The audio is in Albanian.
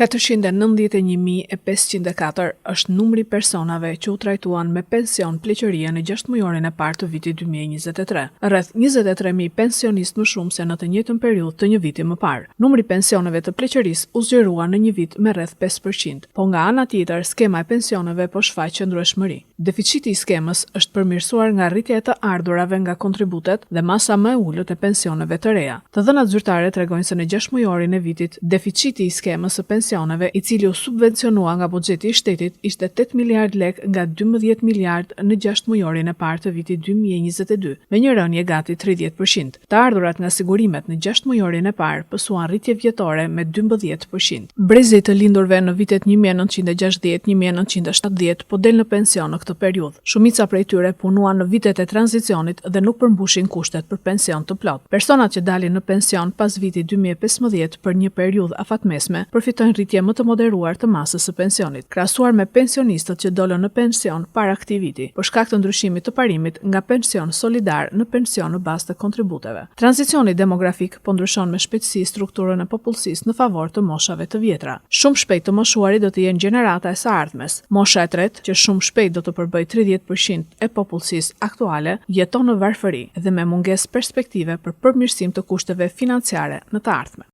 491.504 është numri personave që u trajtuan me pension pleqërie në 6 mujorin e parë të vitit 2023. Rreth 23.000 pensionistë më shumë se në të njëjtën periudhë të një viti më parë. Numri pensioneve të pleqërisë u zgjerua në një vit me rreth 5%, po nga ana tjetër skema e pensioneve po shfaq qëndrueshmëri. Deficiti i skemës është përmirësuar nga rritja e të ardhurave nga kontributet dhe masa më e ulët e pensioneve të reja. Të dhënat zyrtare tregojnë se në 6 mujorin e vitit deficiti i skemës së pensioneve, i cili u subvencionua nga buxheti i shtetit, ishte 8 miliard lek nga 12 miliard në 6 mujorin e parë të vitit 2022, me një rënje gati 30%. Të ardhurat nga sigurimet në 6 mujorin e parë pësuan rritje vjetore me 12%. Brezit të lindurve në vitet 1960-1970 po del në pension në këtë periudhë. Shumica prej tyre punuan në vitet e tranzicionit dhe nuk përmbushin kushtet për pension të plot. Personat që dalin në pension pas vitit 2015 për një periudhë afatmesme përfitojnë rritje më të moderuar të masës së pensionit, krahasuar me pensionistët që dolën në pension para këtij viti, për shkak të ndryshimit të parimit nga pension solidar në pension në bazë të kontributeve. Tranzicioni demografik po ndryshon me shpejtësi strukturën e popullsisë në favor të moshave të vjetra. Shumë shpejt të moshuarit do të jenë gjenerata e së ardhmes. Mosha e tretë, që shumë shpejt do të përbëjë 30% e popullsisë aktuale, jeton në varfëri dhe me mungesë perspektive për përmirësim të kushteve financiare në të ardhmen.